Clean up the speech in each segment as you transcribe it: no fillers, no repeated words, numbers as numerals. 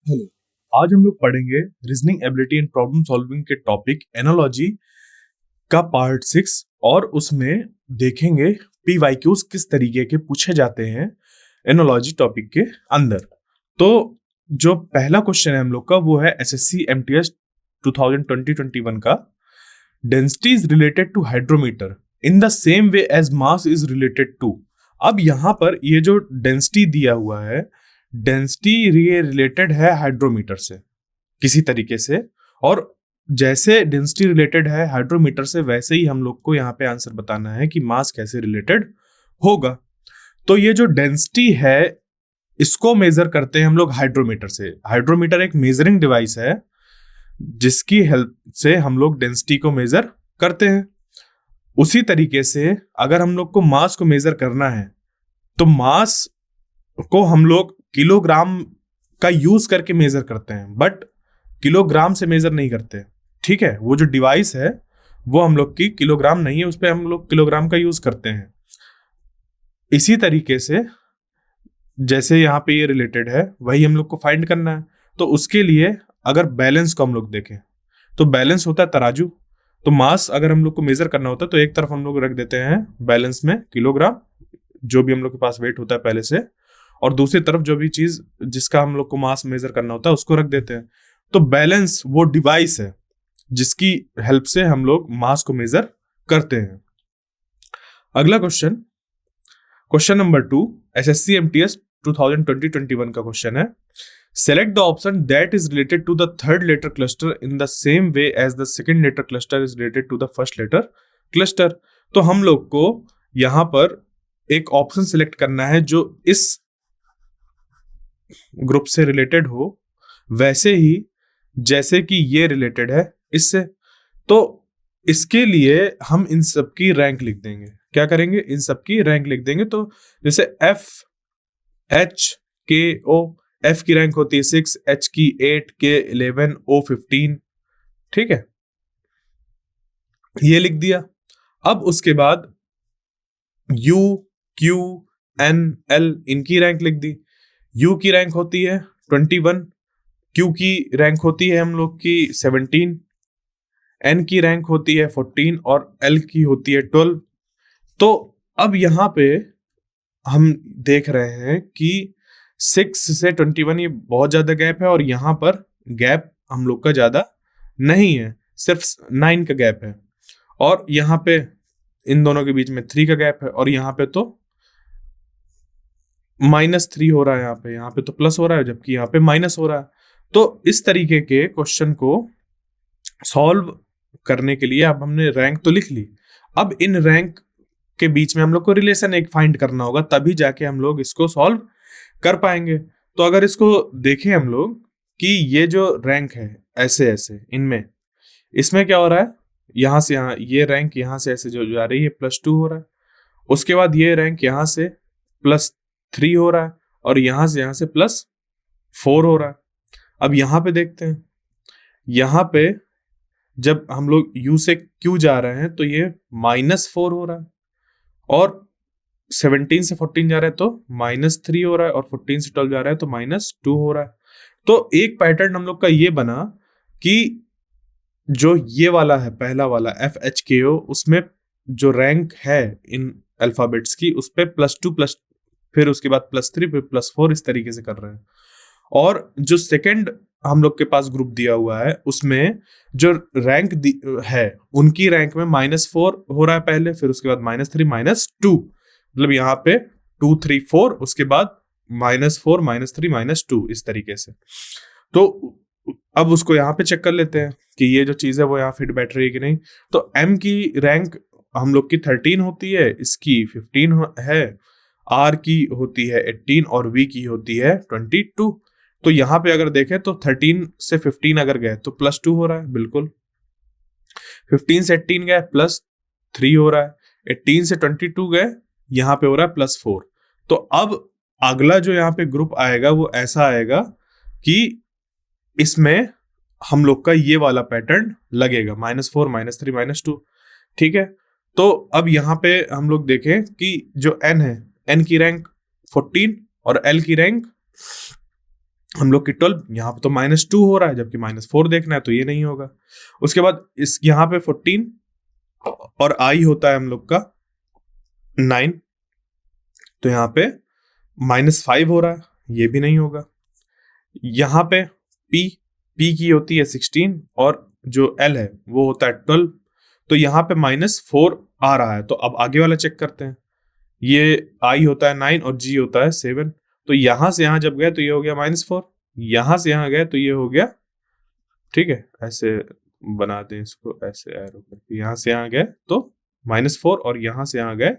Hello. आज हम लोग पढ़ेंगे reasoning ability and problem solving के टॉपिक एनालॉजी का पार्ट 6 और उसमें देखेंगे पीवाईक्यूज किस तरीके के पूछे जाते हैं एनालॉजी टॉपिक के अंदर। तो जो पहला क्वेश्चन है हम लोग का वो है एसएससी एमटीएस 2020-21 का, density is related to hydrometer in the same way as mass is related to. अब यहां पर ये जो डेंसिटी दिया हुआ है, डेंसिटी ये रिलेटेड है हाइड्रोमीटर से किसी तरीके से, और जैसे डेंसिटी रिलेटेड है हाइड्रोमीटर से वैसे ही हम लोग को यहाँ पे आंसर बताना है कि मास कैसे रिलेटेड होगा। तो ये जो डेंसिटी है इसको मेजर करते हैं हम लोग हाइड्रोमीटर से। हाइड्रोमीटर एक मेजरिंग डिवाइस है जिसकी हेल्प से हम लोग डेंसिटी को मेजर करते हैं। उसी तरीके से अगर हम लोग को मास को मेजर करना है तो मास को हम लोग किलोग्राम का यूज करके मेजर करते हैं, बट किलोग्राम से मेजर नहीं करते। ठीक है, वो जो डिवाइस है वो हम लोग की किलोग्राम नहीं है, उस पर हम लोग किलोग्राम का यूज करते हैं। इसी तरीके से जैसे यहाँ पे ये रिलेटेड है वही हम लोग को फाइंड करना है। तो उसके लिए अगर बैलेंस को हम लोग देखें तो बैलेंस होता है तराजू। तो मास अगर हम लोग को मेजर करना होता है तो एक तरफ हम लोग रख देते हैं बैलेंस में किलोग्राम, जो भी हम लोग के पास वेट होता है पहले से, और दूसरी तरफ जो भी चीज जिसका हम लोग को मास मेजर करना होता है उसको रख देते हैं। तो बैलेंस वो डिवाइस है जिसकी हेल्प से हम लोग मास को मेजर करते हैं। अगला question, question number 2, SSC MTS 2020-21 का क्वेश्चन है, select the option that is related to the third letter cluster in the same way as the second letter cluster is related to the first letter cluster. तो हम लोग को यहां पर एक option select करना है जो इस ग्रुप से रिलेटेड हो वैसे ही जैसे कि ये रिलेटेड है इससे। तो इसके लिए हम इन सब की रैंक लिख देंगे। क्या करेंगे, इन सब की रैंक लिख देंगे। तो जैसे एफ एच के ओ, एफ की रैंक होती है 6, एच की 8, के 11, ओ 15। ठीक है, ये लिख दिया। अब उसके बाद यू क्यू एन एल इनकी रैंक लिख दी। यू की रैंक होती है 21, क्यू की रैंक होती है हम लोग की 17, एन की रैंक होती है 14 और एल की होती है 12। तो अब यहां पे हम देख रहे हैं कि 6 से 21 ये बहुत ज्यादा गैप है, और यहां पर गैप हम लोग का ज्यादा नहीं है, सिर्फ 9 का गैप है। और यहां पे इन दोनों के बीच में 3 का गैप है, और यहां पे तो -3 हो रहा है, यहाँ पे तो प्लस हो रहा है जबकि यहाँ पे माइनस हो रहा है। तो इस तरीके के क्वेश्चन को सॉल्व करने के लिए अब हमने रैंक तो लिख ली, अब इन रैंक के बीच में हम लोग को रिलेशन एक फाइंड करना होगा, तभी जाके हम लोग इसको सॉल्व कर पाएंगे। तो अगर इसको देखें हम लोग कि ये जो रैंक है ऐसे ऐसे इनमें, इसमें क्या हो रहा है, यहां से यहाँ ये रैंक यहां से ऐसे जो जा रही है +2 हो रहा है, उसके बाद ये रैंक यहां से +3 हो रहा है, और यहां से +4 हो रहा है। अब यहां पे देखते हैं, यहां पे जब हम लोग U से Q जा रहे हैं तो ये -4 हो रहा है, और 17 से 14 जा रहा है तो -3 हो रहा है, और 14 से 12 जा रहा है तो -2 हो रहा है। तो एक पैटर्न हम लोग का ये बना कि जो ये वाला है पहला वाला FHKO, उसमें जो रैंक है इन अल्फाबेट्स की उस पे +2 प्लस फिर उसके बाद +3 फिर +4 इस तरीके से कर रहे हैं। और जो सेकंड हम लोग के पास ग्रुप दिया हुआ है उसमें जो रैंक है उनकी रैंक में -4 हो रहा है पहले, फिर उसके बाद -3 -2, मतलब यहाँ पे 2 3 4, उसके बाद -4 -3 -2 इस तरीके से। तो अब उसको यहाँ पे चेक कर लेते हैं कि ये जो चीज है वो यहाँ फिट बैठ रही है कि नहीं। तो M की रैंक हम लोग की 13 होती है, इसकी 15 है, R की होती है 18 और V की होती है 22। तो यहाँ पे अगर देखें तो 13 से 15 अगर गए तो +2 हो रहा है, बिल्कुल। 15 से 18 गए +3 हो रहा है, 18 से 22 गए यहाँ पे हो रहा है +4। तो अब अगला जो यहाँ पे ग्रुप आएगा वो ऐसा आएगा कि इसमें हम लोग का ये वाला पैटर्न लगेगा, -4 -3 -2। ठीक है, तो अब यहाँ पे हम लोग देखें कि जो N है, N की रैंक 14 और L की रैंक हम लोग की 12, यहाँ पे तो -2 हो रहा है जबकि -4 देखना है, तो ये नहीं होगा। उसके बाद इस यहाँ पे 14 और i होता है हम लोग का 9, तो यहाँ पे -5 हो रहा है, ये भी नहीं होगा। यहाँ पे p की होती है 16 और जो l है वो होता है 12, तो यहाँ पे -4 आ रहा है। तो अब आगे वाला चेक करते हैं। ये i होता है 9 और g होता है 7, तो यहां से यहां जब गए तो ये हो गया -4, यहां से यहां गए तो ये हो गया, ठीक है, ऐसे बना दें इसको, ऐसे एरो करके यहां से यहां गए तो -4 और यहां से यहां गए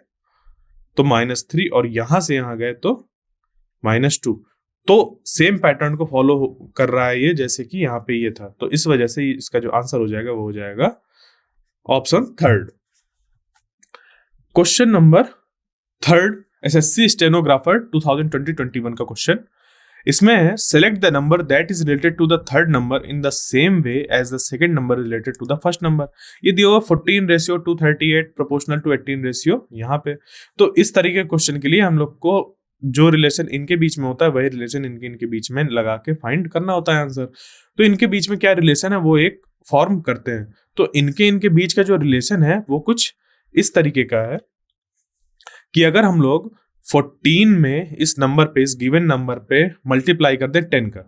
तो -3 और यहां से यहां गए तो -2। तो सेम पैटर्न को फॉलो कर रहा है ये, जैसे कि यहाँ पे ये था, तो इस वजह से इसका जो आंसर हो जाएगा वो हो जाएगा option third. Question number third, SSC stenographer 2020-21 का क्वेश्चन। इसमें है select the number that is related to the third number in the same way as the second number is related to the first number. ये दिया हुआ 14:238 proportional to 18 ratio यहाँ पे। तो इस तरीके के क्वेश्चन के लिए हम लोग को जो रिलेशन इनके बीच में होता है वही रिलेशन इनके बीच में लगा के फाइंड करना होता है आंसर। तो इनके बीच में क्या रिलेशन है वो एक फॉर्म करते हैं। तो इनके बीच का जो रिलेशन है वो कुछ इस तरीके का है कि अगर हम लोग 14 में इस नंबर पे, इस गिवन नंबर पे मल्टीप्लाई कर दें 10 का,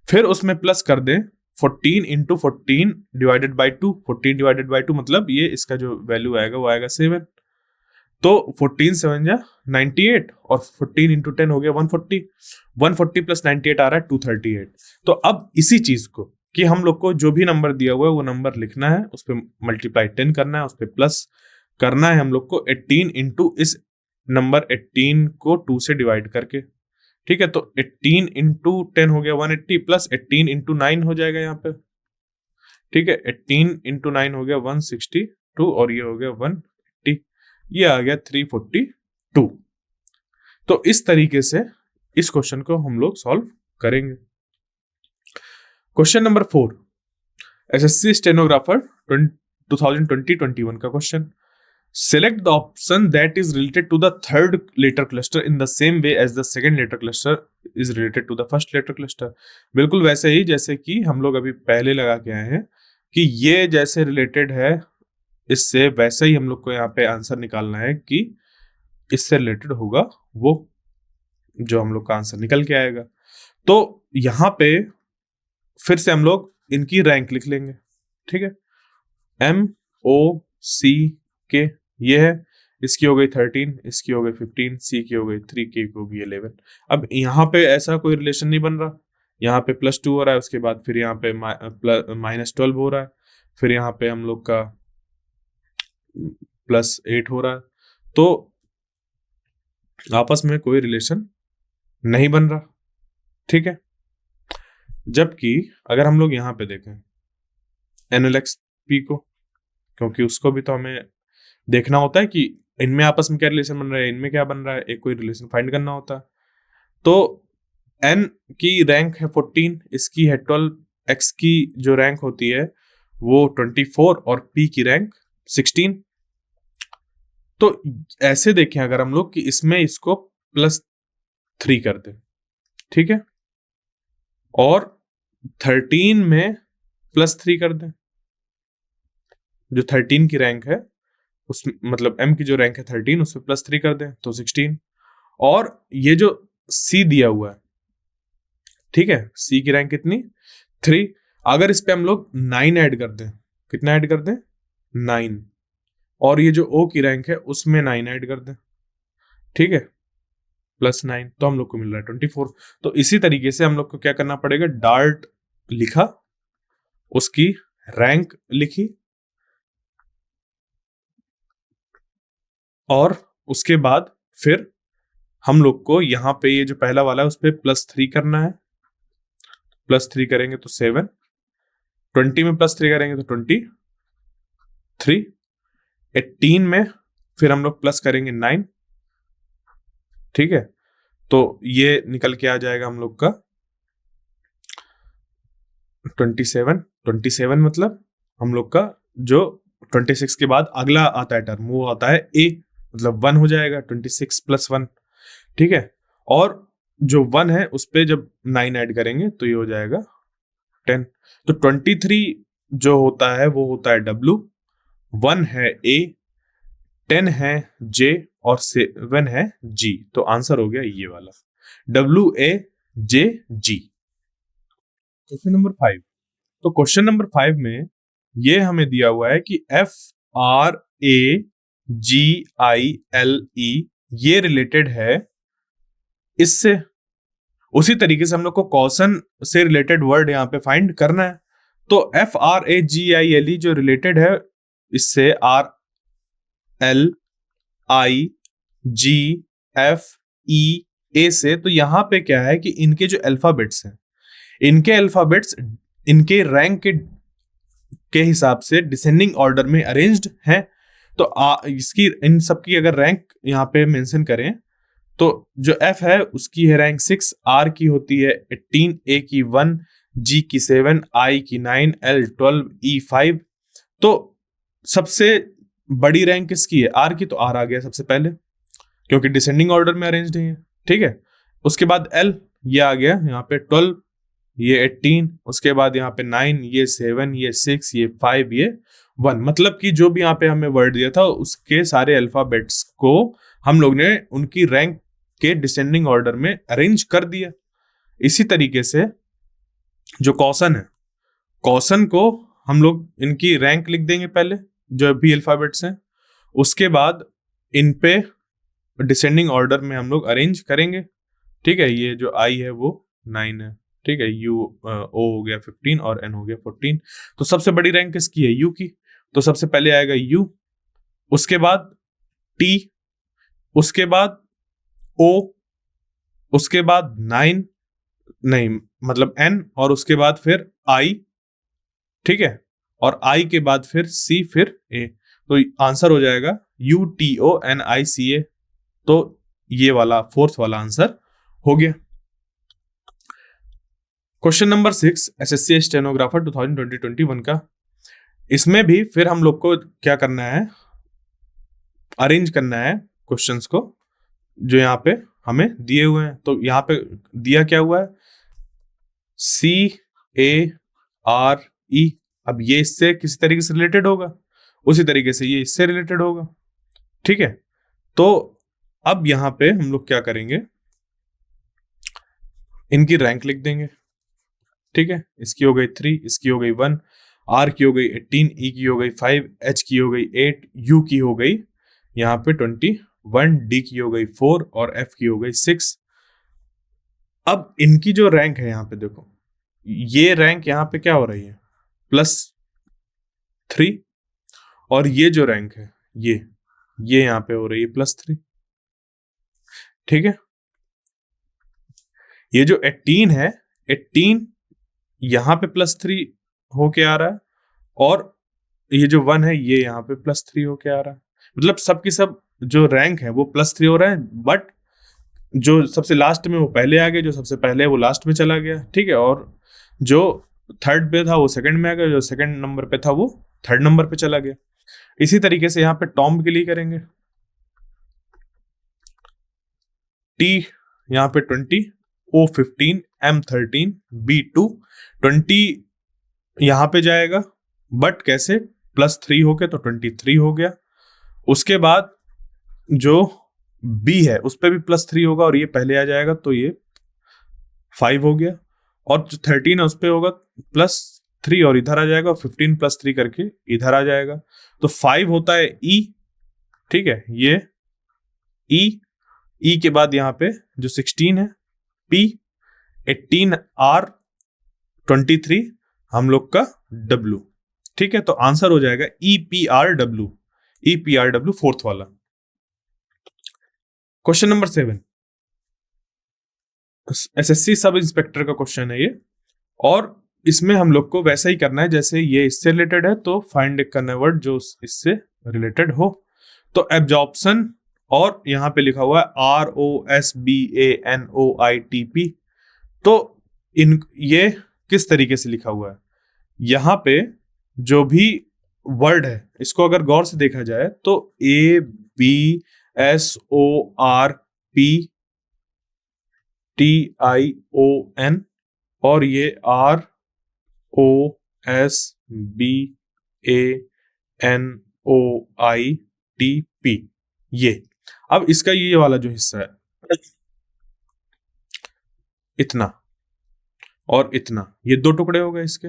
फिर उसमें प्लस कर दें 14 into 14 divided by 2, 14 divided by 2 मतलब ये इसका जो वैल्यू आएगा वो आएगा 7। तो 14 7 जा 98 और 14 इंटू 10 हो गया 140, 140 प्लस 98 आ रहा है 238। तो अब इसी चीज को कि हम लोग को जो भी नंबर दिया हुआ है वो नंबर लिखना है, उस पर मल्टीप्लाई 10 करना है, उस पर प्लस करना है हम लोग को 18 इंटू इस नंबर 18 को 2 से डिवाइड करके, ठीक है। तो 18 इंटू 10 हो गया 180 प्लस 18 इंटू 9 हो जाएगा यहाँ पे, ठीक है। 18 इंटू 9 हो गया 162 और ये हो गया 180, ये आ गया 342। तो इस तरीके से इस क्वेश्चन को हम लोग सॉल्व करेंगे। क्वेश्चन नंबर 4, एसएससी स्टेनोग्राफर 2020-21 का question. Select the option that is related to the third letter cluster in the same way as the second letter cluster is related to the first letter cluster। बिल्कुल वैसे ही जैसे कि हम लोग अभी पहले लगा के आए हैं कि ये जैसे रिलेटेड है इससे, वैसे ही हम लोग को यहाँ पे आंसर निकालना है कि इससे रिलेटेड होगा वो जो हम लोग का आंसर निकल के आएगा। तो यहाँ पे फिर से हम लोग इनकी रैंक लिख लेंगे, ठीक है। MOC ये है, इसकी हो गई 13, इसकी हो गई 15, सी की हो गई 3, के की हो गई 11। अब यहाँ पे ऐसा कोई रिलेशन नहीं बन रहा, यहाँ पे +2 हो रहा है, उसके बाद फिर यहाँ पे -12 हो रहा है, फिर यहाँ पे हम लोग का +8 हो रहा है, तो आपस में कोई रिलेशन नहीं बन रहा, ठीक है। जबकि अगर हम लोग यहाँ पे देखें NLXP को, क्योंकि उसको भी तो हमें देखना होता है कि इनमें आपस में क्या रिलेशन बन रहा है, इनमें क्या बन रहा है, एक कोई रिलेशन फाइंड करना होता है। तो n की रैंक है 14, इसकी है 12, x की जो रैंक होती है वो 24 और p की रैंक 16। तो ऐसे देखें अगर हम लोग कि इसमें इसको +3 कर दें, ठीक है, और 13 में +3 कर दें, जो 13 की रैंक है उस मतलब m की जो रैंक है 13 उसमें +3 कर दें तो 16। और ये जो c दिया हुआ है, ठीक है, c की रैंक कितनी 3, अगर इस पे हम लोग 9 ऐड कर दें, कितना ऐड कर दें 9, और ये जो o की रैंक है उसमें 9 ऐड कर दें, ठीक है, +9, तो हम लोग को मिल रहा है 24। तो इसी तरीके से हम लोग को क्या करना पड़ेगा, डार्ट लिखा, उसकी रैंक लिखी, और उसके बाद फिर हम लोग को यहाँ पे ये जो पहला वाला है उस पर +3 करना है, +3 करेंगे तो 7, 20 में +3 करेंगे तो 23, 18 में फिर हम लोग प्लस करेंगे 9, ठीक है। तो ये निकल के आ जाएगा हम लोग का 27 मतलब हम लोग का जो 26 के बाद अगला आता है टर्म वो आता है a, मतलब 1 हो जाएगा, 26 + 1, ठीक है। और जो 1 है उस पे जब 9 ऐड करेंगे तो ये हो जाएगा 10। तो 23 जो होता है वो होता है W, 1 है A, 10 है J और 7 है G। तो आंसर हो गया ये वाला WAJG। Question number 5। तो क्वेश्चन नंबर 5 में ये हमें दिया हुआ है कि FRAGILE ये रिलेटेड है इससे। उसी तरीके से हम लोग को कॉसन से रिलेटेड वर्ड यहाँ पे फाइंड करना है। तो FRAGILE जो रिलेटेड है इससे RLIGFEA से, तो यहाँ पे क्या है कि इनके जो अल्फाबेट्स हैं, इनके अल्फाबेट्स इनके रैंक के हिसाब से डिसेंडिंग ऑर्डर में अरेंज्ड हैं। तो इसकी इन सबकी अगर रैंक यहाँ पे मेंशन करें तो जो F है उसकी है रैंक 6, R की होती है 18, A की 1, G की 7, I की 9, L 12, E 5। तो सबसे बड़ी रैंक किसकी है? R की। तो R आ गया सबसे पहले क्योंकि डिसेंडिंग ऑर्डर में अरेंज्ड है, ठीक है। उसके बाद L ये आ गया यहाँ पे 12, ये 18, उसके बाद यहाँ पे 9, ये 7, ये 6, ये 5, ये 1। मतलब कि जो भी यहाँ पे हमें वर्ड दिया था उसके सारे अल्फाबेट्स को हम लोग ने उनकी रैंक के डिसेंडिंग ऑर्डर में अरेंज कर दिया। इसी तरीके से जो कॉसन है, कॉसन को हम लोग इनकी रैंक लिख देंगे पहले जो भी अल्फाबेट्स हैं, उसके बाद इन पे डिसेंडिंग ऑर्डर में हम लोग अरेंज करेंगे, ठीक है। ये जो आई है वो 9 है, ठीक है। यू ओ हो गया 15 और एन हो गया 14। तो सबसे बड़ी रैंक किसकी है? यू की। तो सबसे पहले आएगा यू, उसके बाद टी, उसके बाद ओ, उसके बाद 9 नहीं मतलब एन, और उसके बाद फिर आई, ठीक है। और आई के बाद फिर सी, फिर ए। तो आंसर हो जाएगा UTONICA। तो ये वाला फोर्थ वाला आंसर हो गया। क्वेश्चन नंबर 6 SSC स्टेनोग्राफर 2020-21 का। इसमें भी फिर हम लोग को क्या करना है? अरेंज करना है क्वेश्चंस को जो यहाँ पे हमें दिए हुए हैं। तो यहाँ पे दिया क्या हुआ है? CARE। अब ये इससे किसी तरीके से रिलेटेड होगा, उसी तरीके से ये इससे रिलेटेड होगा, ठीक है। तो अब यहाँ पे हम लोग क्या करेंगे? इनकी रैंक लिख देंगे, ठीक है। इसकी हो गई 3, इसकी हो गई 1, R की हो गई 18, E की हो गई 5, H की हो गई 8, U की हो गई यहाँ पे 21, D की हो गई 4 और F की हो गई 6। अब इनकी जो रैंक है यहाँ पे देखो, ये रैंक यहाँ पे क्या हो रही है? +3। और ये जो रैंक है ये यहाँ पे हो रही है +3, ठीक है। ये जो 18 है, 18 यहाँ पे +3 होके आ रहा है, और ये जो 1 है ये यहाँ पे +3 होके आ रहा है। मतलब सबकी सब जो रैंक है वो +3 हो रहा है, बट जो सबसे लास्ट में वो पहले आ गया, जो सबसे पहले वो लास्ट में चला गया, ठीक है। और जो थर्ड पे था वो सेकंड में आ गया, जो सेकंड नंबर पे था वो थर्ड नंबर पे चला गया। इसी तरीके से यहाँ पे टॉम के लिए करेंगे। T यहाँ पे 20, O 15, M 13, B 2। 20 यहाँ पे जाएगा, बट कैसे? +3 हो गया तो 23 हो गया। उसके बाद जो B है उस पर भी +3 होगा और ये पहले आ जाएगा तो ये 5 हो गया। और जो 13 है उस पर होगा +3 और इधर आ जाएगा, और 15 +3 करके इधर आ जाएगा। तो 5 होता है E, ठीक है। ये E के बाद यहाँ पे जो 16 है P, 18 R, 23 हम लोग का W, ठीक है। तो आंसर हो जाएगा EPRW फोर्थ वाला। Question number 7 SSC sub inspector का क्वेश्चन है ये, और इसमें हम लोग को वैसा ही करना है जैसे ये इससे रिलेटेड है, तो फाइंड करना वर्ड जो इससे रिलेटेड हो। तो एब्जॉर्प्शन, और यहाँ पे लिखा हुआ है ROSBANOITP। तो इन ये किस तरीके से लिखा हुआ है? यहाँ पे जो भी वर्ड है इसको अगर गौर से देखा जाए तो ABSORP TION और ये ROSBANOITP। ये अब इसका ये वाला जो हिस्सा है, इतना और इतना, ये दो टुकड़े हो गए इसके।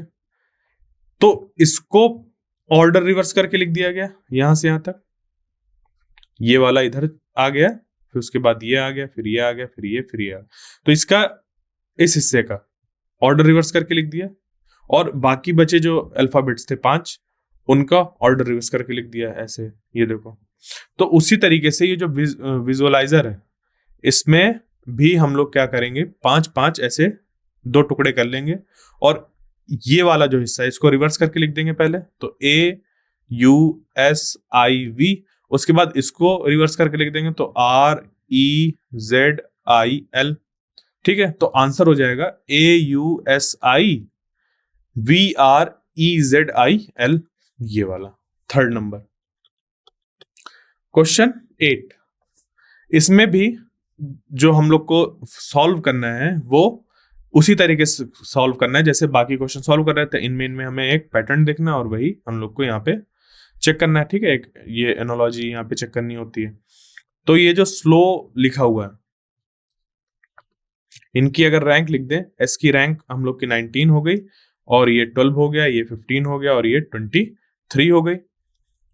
तो इसको ऑर्डर रिवर्स करके लिख दिया गया, यहां से यहां तक। ये वाला इधर आ गया, फिर उसके बाद ये आ गया, फिर ये आ गया, फिर ये आ गया। तो इसका इस हिस्से का ऑर्डर रिवर्स करके लिख दिया, और बाकी बचे जो अल्फाबेट्स थे 5, उनका ऑर्डर रिवर्स करके लिख दिया ऐसे, ये देखो। तो उसी तरीके से ये जो विजुअलाइजर है, इसमें भी हम लोग क्या करेंगे, 5-5 ऐसे दो टुकड़े कर लेंगे, और ये वाला जो हिस्सा है इसको रिवर्स करके लिख देंगे पहले। तो AUSIV, उसके बाद इसको रिवर्स करके लिख देंगे तो REZIL। ठीक है, तो आंसर हो जाएगा AUSIVREZIL, ये वाला 3rd नंबर। क्वेश्चन 8, इसमें भी जो हम लोग को सॉल्व करना है वो उसी तरीके से सॉल्व करना है जैसे बाकी क्वेश्चन सॉल्व कर रहे थे। इनमें हमें एक पैटर्न देखना है और वही हम लोग को यहाँ पे चेक करना है। ठीक है, एक ये एनालॉजी यहाँ पे चेक करनी होती है। तो ये जो स्लो लिखा हुआ है, इनकी अगर रैंक लिख दें, एस की रैंक हम लोग की 19 हो गई, और ये 12 हो गया, ये 15 हो गया, और ये 23 हो गई।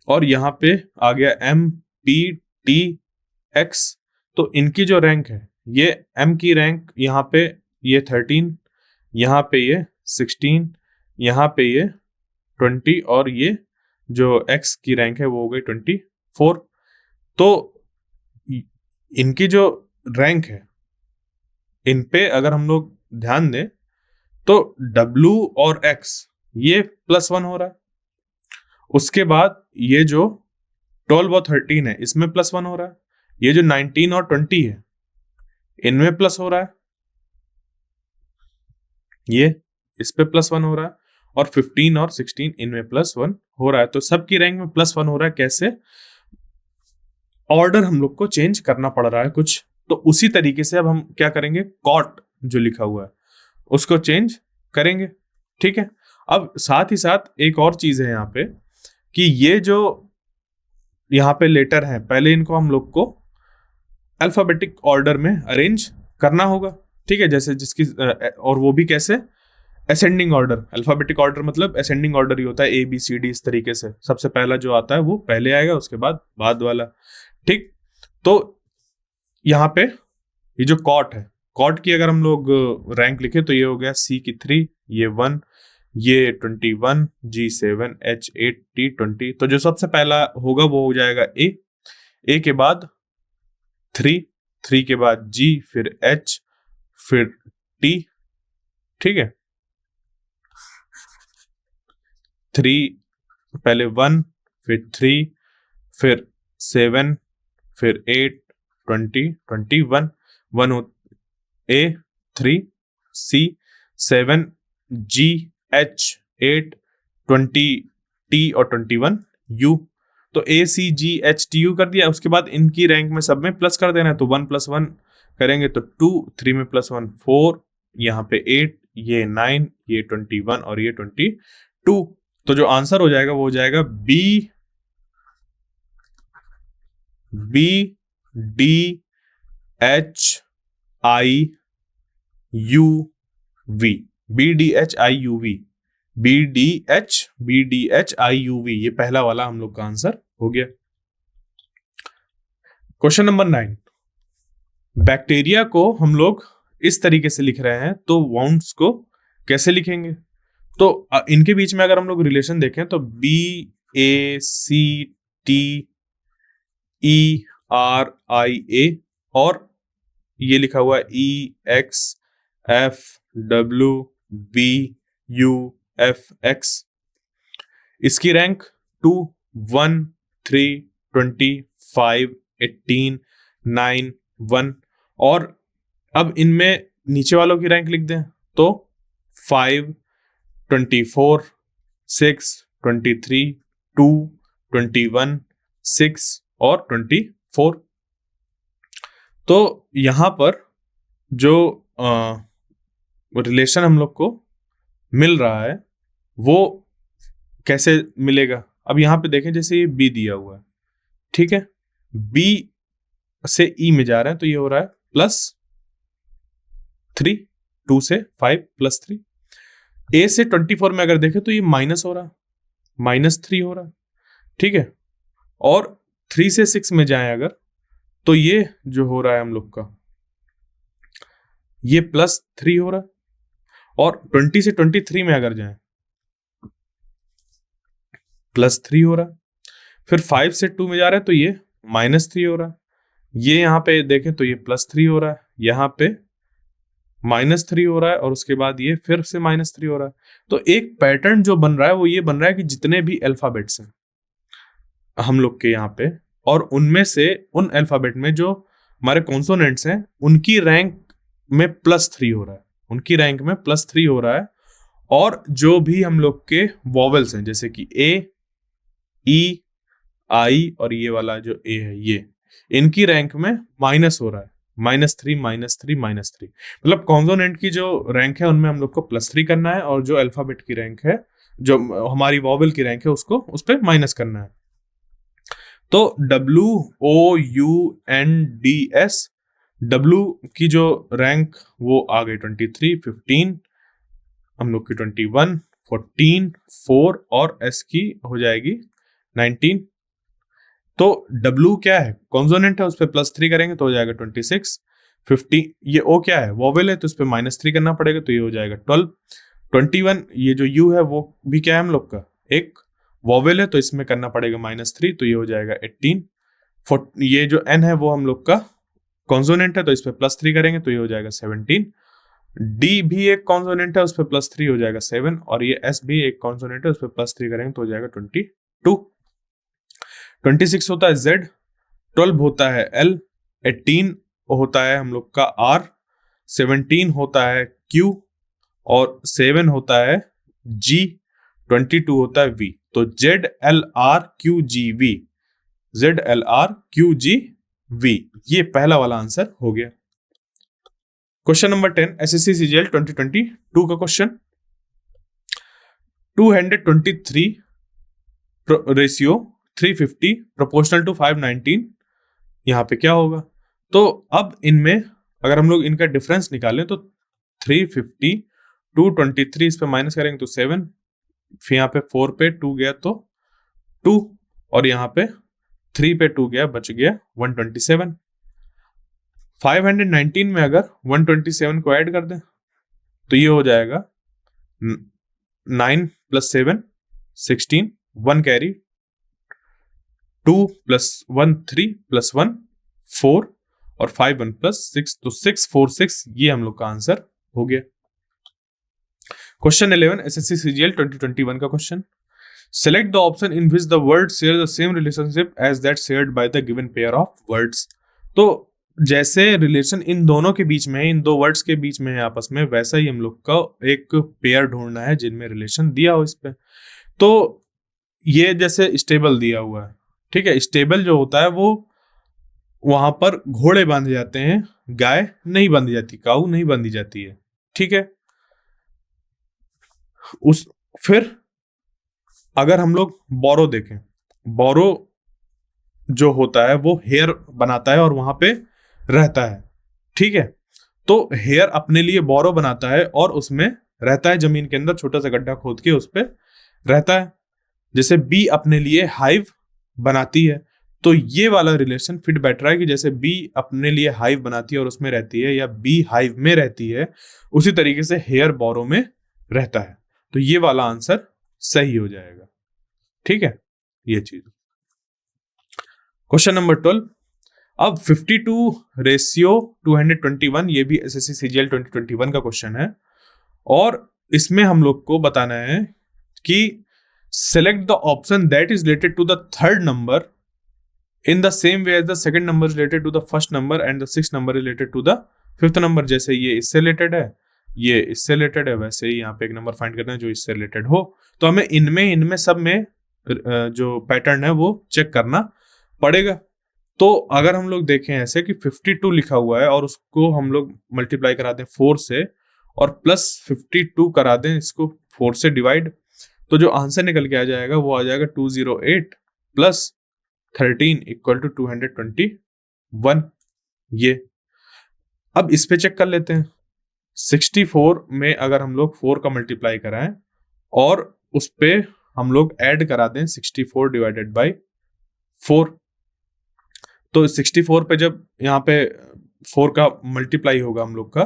और यहाँ पे आ गया MPTX। तो इनकी जो रैंक है, ये M की रैंक यहाँ पे ये 13, यहाँ पे ये 16, यहाँ पे ये 20, और ये जो X की रैंक है वो हो गई 24। तो इनकी जो रैंक है, इन पे अगर हम लोग ध्यान दें तो W और X ये +1 हो रहा है। उसके बाद ये जो 12 और 13 है, इसमें +1 हो रहा है। ये जो 19 और 20 है, इनमें प्लस हो रहा है, ये इस पे +1 हो रहा है, और 15 और 16 इनमें +1 हो रहा है। तो सबकी रैंक में +1 हो रहा है। कैसे? ऑर्डर हम लोग को चेंज करना पड़ रहा है कुछ। तो उसी तरीके से अब हम क्या करेंगे, कॉट जो लिखा हुआ है उसको चेंज करेंगे। ठीक है, अब साथ ही साथ एक और चीज है यहाँ पे कि ये जो यहाँ पे लेटर है, पहले इनको हम लोग को अल्फाबेटिक ऑर्डर में अरेंज करना होगा। ठीक है, जैसे जिसकी और वो भी कैसे, असेंडिंग ऑर्डर। अल्फाबेटिक ऑर्डर मतलब असेंडिंग ऑर्डर ही होता है, ABCD इस तरीके से। सबसे पहला जो आता है वो पहले आएगा, उसके बाद वाला। ठीक, तो यहाँ पे ये जो कॉट है, कॉट की अगर हम लोग रैंक लिखे तो ये हो गया C की 3, ये 1, ये 21, G 7, H 8, T 20। तो जो सबसे पहला होगा वो हो जाएगा A के बाद 3 के बाद G, फिर H, फिर T। ठीक है, 3 पहले 1, फिर 3, फिर 7, फिर 8, 20, 21, 1 A 3, C 7, G H 8, 20 T और 21 U। तो ACGHTU कर दिया। उसके बाद इनकी रैंक में सब में प्लस कर देना है, तो 1 + 1 करेंगे तो 2, 3 में +1 4, यहाँ पे 8, ये 9, ये 21 और ये 22। तो जो आंसर हो जाएगा वो हो जाएगा BDHIUV। ये पहला वाला हम लोग का आंसर हो गया। क्वेश्चन नंबर 9, बैक्टीरिया को हम लोग इस तरीके से लिख रहे हैं, तो वाउंड्स को कैसे लिखेंगे? तो इनके बीच में अगर हम लोग रिलेशन देखें तो BACTERIA, और ये लिखा हुआ है EXFWBUFX। इसकी रैंक 2, 1, 3, 25, 18, 9, 1। और अब इनमें नीचे वालों की रैंक लिख दें तो 5, 24, 6, 23, 2, 21, 6 और 24। तो यहां पर जो रिलेशन हम लोग को मिल रहा है वो कैसे मिलेगा। अब यहाँ पे देखें, जैसे ये बी दिया हुआ है, ठीक है, बी से ई में जा रहा है तो ये हो रहा है +3, 2 से 5 +3। ए से 24 में अगर देखें तो ये माइनस हो रहा है, -3 हो रहा है, ठीक है। और 3 से 6 में जाए अगर तो ये जो हो रहा है हम लोग का ये +3 हो रहा है। और 20 से 23 में अगर जाए +3 हो रहा है। फिर 5 से 2 में जा रहा है तो ये -3 हो रहा है। ये यहाँ पे देखें तो ये +3 हो रहा है, यहाँ पे -3 हो रहा है, और उसके बाद ये फिर से -3 हो रहा है। तो एक पैटर्न जो बन रहा है वो ये बन रहा है कि जितने भी अल्फाबेट्स हैं हम लोग के यहाँ पे, और उनमें से उन अल्फाबेट में जो हमारे कॉन्सोनेंट्स हैं उनकी रैंक में +3 हो रहा है, उनकी रैंक में +3 हो रहा है। और जो भी हम लोग के वॉवेल्स हैं जैसे कि ए, ई, आई और ये वाला जो ए है, ये इनकी रैंक में माइनस हो रहा है, -3 -3 -3। मतलब कॉन्सोनेंट की जो रैंक है उनमें हम लोग को +3 करना है, और जो अल्फाबेट की रैंक है, जो हमारी वॉवेल की रैंक है, उसको उस पर माइनस करना है। तो WOUNDS, W की जो रैंक वो आ गई 23, 15 हम लोग की 21, 14, 4 और S की हो जाएगी 19। तो W क्या है, कॉन्सोनेंट है, उस पर +3 करेंगे तो हो जाएगा 26। 50 ये O क्या है, वॉवेल है, तो उस पर -3 करना पड़ेगा तो ये हो जाएगा 12। 21 ये जो U है वो भी क्या है हम लोग का एक वॉवेल है, तो इसमें करना पड़ेगा -3 तो ये हो जाएगा 18। ये जो N है वो हम लोग का कॉन्सोनेंट है, तो इस पर +3 करेंगे तो ये हो जाएगा 17। D भी एक कॉन्सोनेंट है, उस पर +3 हो जाएगा 7, और ये S भी एक कॉन्सोनेंट है, उस पर +3 करेंगे तो हो जाएगा 22। 26 होता है Z, 12 होता है L, 18 होता है हम लोग का R, 17 होता है Q, और 7 होता है G, 22 होता है V। तो ZLRQGV, ZLRQGV, ये पहला वाला आंसर हो गया। क्वेश्चन नंबर 10 SSC CGL 2022 का क्वेश्चन। 223 रेशियो 350 प्रोपोर्शनल टू 519, यहाँ पे क्या होगा। तो अब इनमें अगर हम लोग इनका डिफरेंस निकालें तो 350 223 इस पे माइनस करेंगे तो 7, फिर यहाँ पे 4 पे 2 गया तो 2, और यहाँ पे 3 पे 2 गया, बच गया 127। 519 में अगर 127 को ऐड कर दें तो ये हो जाएगा 9 + 7 16, 1 कैरी, 2 + 1 3 + 1 4, और 5 1 + 6 तो 646, ये हम लोग का आंसर हो गया। क्वेश्चन 11 SSC CGL 2021 का question. Select the option in which the word share the same relationship as that shared by the given pair of words. तो जैसे रिलेशन इन दोनों के बीच में है, इन दो वर्ड्स के बीच में है आपस में, वैसा ही हम लोग का एक पेयर ढूंढना है जिनमें रिलेशन दिया हो इस पे। तो ये जैसे स्टेबल दिया हुआ है, ठीक है, स्टेबल जो होता है वो वहां पर घोड़े बांधे जाते हैं, गाय नहीं बांधी जाती, काऊ नहीं बांधी जाती है, ठीक है। फिर अगर हम लोग बोरो देखें, बोरो जो होता है वो हेयर बनाता है और वहां पे रहता है, ठीक है। तो हेयर अपने लिए बोरो बनाता है और उसमें रहता है, जमीन के अंदर छोटा सा गड्ढा खोद के उस पे रहता है। जैसे बी अपने लिए हाइव बनाती है, तो ये वाला रिलेशन फिट बैठ रहा है कि जैसे बी अपने लिए हाइव बनाती है और उसमें रहती है, या बी हाइव में रहती है, उसी तरीके से हेयर बोरो में रहता है। तो ये वाला आंसर सही हो जाएगा, ठीक है, ये चीज। Question number 12। अब 52 रेशियो 221, ये भी SSC CGL 2021 का क्वेश्चन है, और इसमें हम लोग को बताना है कि select the option that is related to the third number in the same way as the second number is related to the first number and the sixth number is related to the fifth number। जैसे ये इससे related है, ये इससे related है, वैसे ही यहाँ पे एक नंबर फाइंड करना है जो इससे रिलेटेड हो। तो हमें इनमें सब में जो पैटर्न है वो चेक करना पड़ेगा। तो अगर हम लोग देखें ऐसे कि 52 लिखा हुआ है और उसको हम लोग मल्टीप्लाई करा दें 4 से और प्लस 52 करा दें इसको 4 से डिवाइड, तो जो आंसर निकल के आ जाएगा वो आ जाएगा 208 प्लस 13 इक्वल टू 221। ये अब इस पे चेक कर लेते हैं। 64 में अगर हम लोग 4 का मल्टीप्लाई कराएं और उस पे हम लोग ऐड करा दें 64 डिवाइडेड बाई 4, तो 64 पे जब यहाँ पे 4 का मल्टीप्लाई होगा हम लोग का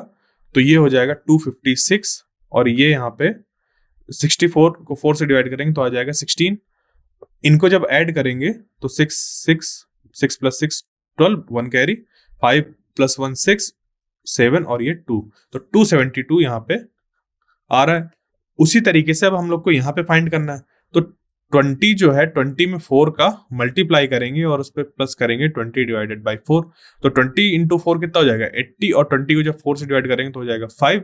तो ये हो जाएगा 256, और ये यहाँ पे 64 को 4 से डिवाइड करेंगे तो आ जाएगा 16। इनको जब ऐड करेंगे तो 6 प्लस 6 12, 1 कैरी, 5 प्लस 1 6 7 और ये 2, तो 272 यहाँ पे आ रहा है। उसी तरीके से अब हम लोग को यहाँ पे फाइंड करना है, तो 20 जो है 20 में 4 का मल्टीप्लाई करेंगे और उस पर प्लस करेंगे 20 डिवाइडेड बाई 4, तो 20 इंटू 4 कितना हो जाएगा 80, और 20 को जब 4 से डिवाइड करेंगे तो हो जाएगा 5,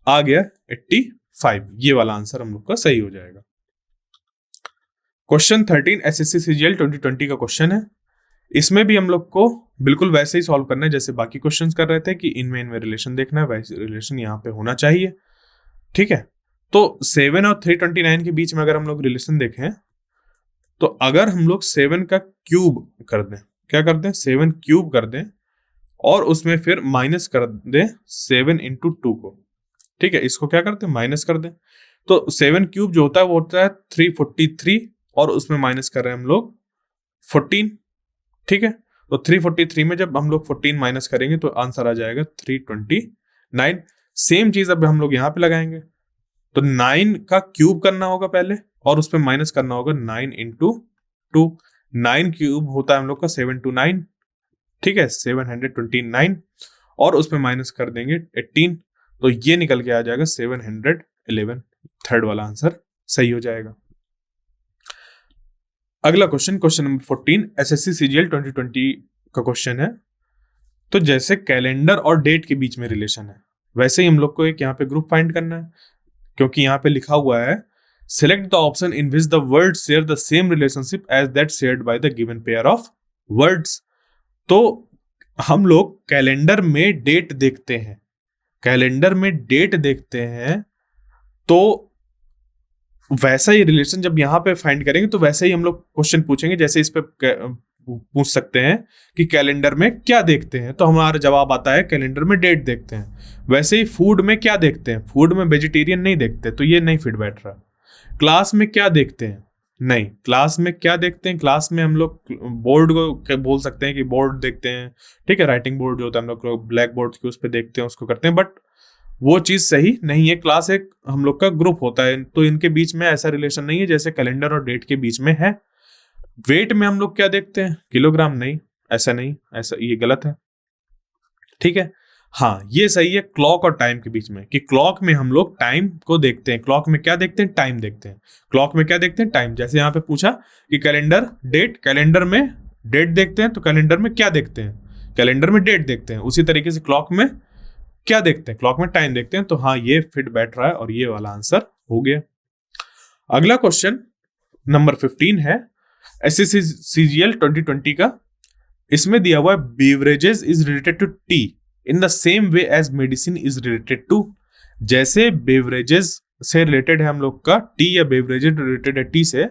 आ गया 85। ये वाला आंसर हम लोग का सही हो जाएगा। क्वेश्चन 13 एसएससी सीजीएल 2020 का क्वेश्चन है। इसमें भी हम लोग को बिल्कुल वैसे ही सॉल्व करना है जैसे बाकी क्वेश्चंस कर रहे थे कि इनमें रिलेशन देखना है, वैसे रिलेशन यहाँ पे होना चाहिए। ठीक है, तो 7 और 329 के बीच में अगर हम लोग रिलेशन देखें तो अगर हम लोग 7 का क्यूब कर दें, क्या कर दें 7 क्यूब कर दें और उसमें फिर माइनस कर दें 7 इंटू 2 को, ठीक है, इसको क्या करते हैं माइनस कर दें, तो 7 क्यूब जो होता है वो होता है 343 और उसमें माइनस कर रहे हैं हम लोग 14। ठीक है, तो 343 में जब हम लोग 14 माइनस करेंगे तो आंसर आ जाएगा 329। सेम चीज अब हम लोग यहाँ पे लगाएंगे, तो 9 का क्यूब करना होगा पहले और उसमें माइनस करना होगा 9 इंटू 2। 9 क्यूब होता है हम लोग का 729, ठीक है 729, और उसमें माइनस कर देंगे 18, तो ये निकल के आ जाएगा 711। थर्ड वाला आंसर सही हो जाएगा। अगला question, question number 14 SSC CGL 2020 का क्वेश्चन है। तो जैसे कैलेंडर और डेट के बीच में रिलेशन है वैसे ही हम लोग को एक यहाँ पे ग्रुप फाइंड करना है, क्योंकि यहाँ पे लिखा हुआ है select the option in which the word share the same relationship as that shared by the given pair of words. तो हम लोग कैलेंडर में डेट देखते हैं, कैलेंडर में डेट देखते हैं, तो वैसा ही रिलेशन जब यहाँ पे फाइंड करेंगे तो वैसे ही हम लोग क्वेश्चन पूछेंगे, जैसे इस पे पूछ सकते हैं कि कैलेंडर में क्या देखते हैं, तो हमारा जवाब आता है कैलेंडर में डेट देखते हैं। वैसे ही फूड में क्या देखते हैं, फूड में वेजिटेरियन नहीं देखते, तो ये नहीं फिट बैठ रहा। क्लास में क्या देखते हैं, नहीं, क्लास में क्या देखते हैं, क्लास में हम लोग बोर्ड को बोल सकते हैं कि बोर्ड देखते हैं, ठीक है, राइटिंग बोर्ड जो होता है हम लोग ब्लैक बोर्ड के उस पर देखते हैं, उसको करते हैं, बट वो चीज सही नहीं है। क्लास एक हम लोग का ग्रुप होता है, तो इनके बीच में ऐसा रिलेशन नहीं है जैसे कैलेंडर और डेट के बीच में है। वेट में हम लोग क्या देखते हैं, किलोग्राम, नहीं, ऐसा नहीं, ऐसा ये गलत है। ठीक है, हाँ ये सही है क्लॉक और टाइम के बीच में, कि क्लॉक में हम लोग टाइम को देखते हैं, क्लॉक में क्या देखते हैं, टाइम देखते हैं, क्लॉक में क्या देखते हैं, टाइम। जैसे यहाँ पे पूछा कि कैलेंडर डेट, कैलेंडर में डेट देखते हैं तो कैलेंडर में क्या देखते हैं, कैलेंडर में डेट देखते हैं। उसी तरीके से क्लॉक में क्या देखते हैं, क्लॉक में टाइम देखते हैं। तो हाँ ये फिट बैठ रहा है और ये वाला आंसर हो गया। अगला क्वेश्चन नंबर 15 है एसएससी सीजीएल 2020 का। इसमें दिया हुआ है beverages is related to tea in the same way as medicine is related to. जैसे बेवरेजेस से रिलेटेड है हम लोग का टी, या बेवरेजेस रिलेटेड है टी से,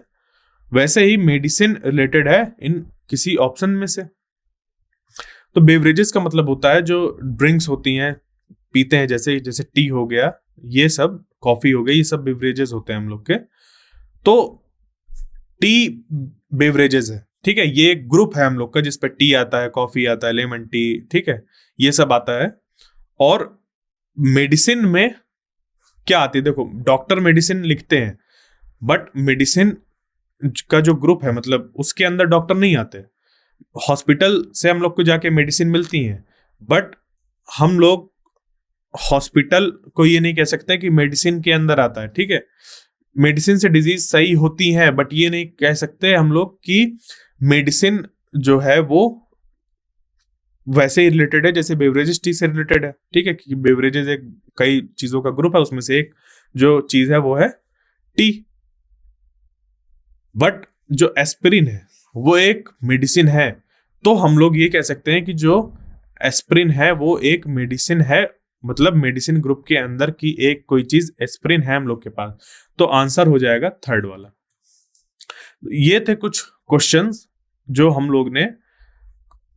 वैसे ही मेडिसिन रिलेटेड है इन किसी ऑप्शन में से। तो बेवरेजेस का मतलब होता है जो ड्रिंक्स होती हैं, पीते हैं, जैसे जैसे टी हो गया, ये सब कॉफी हो गई, ये सब बेवरेजेस होते हैं हम लोग के। तो टी बेवरेजेस है, ठीक है, ये एक ग्रुप है हम लोग का जिसपे टी आता है, कॉफी आता है, लेमन टी, ठीक है, ये सब आता है। और मेडिसिन में क्या आती है, देखो डॉक्टर मेडिसिन लिखते हैं, बट मेडिसिन का जो ग्रुप है मतलब उसके अंदर डॉक्टर नहीं आते। हॉस्पिटल से हम लोग को जाके मेडिसिन मिलती है, बट हम लोग हॉस्पिटल को ये नहीं कह सकते कि मेडिसिन के अंदर आता है। ठीक है, मेडिसिन से डिजीज सही होती है, बट ये नहीं कह सकते हम लोग कि मेडिसिन जो है वो वैसे ही रिलेटेड है जैसे बेवरेजेस टी से रिलेटेड है। ठीक है, कि बेवरेजेस एक कई चीजों का ग्रुप है, उसमें से एक जो चीज है वो है टी। बट जो एस्पिरिन है वो एक मेडिसिन है, तो हम लोग ये कह सकते हैं कि जो एस्प्रिन है वो एक मेडिसिन है, मतलब मेडिसिन ग्रुप के अंदर की एक कोई चीज एस्प्रिन है हम लोग के पास। तो आंसर हो जाएगा थर्ड वाला। ये थे कुछ क्वेश्चंस जो हम लोग ने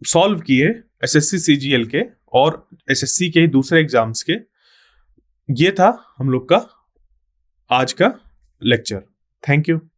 सॉल्व किए एसएससी सीजीएल के और एसएससी के दूसरे एग्जाम्स के। ये था हम लोग का आज का लेक्चर। Thank you.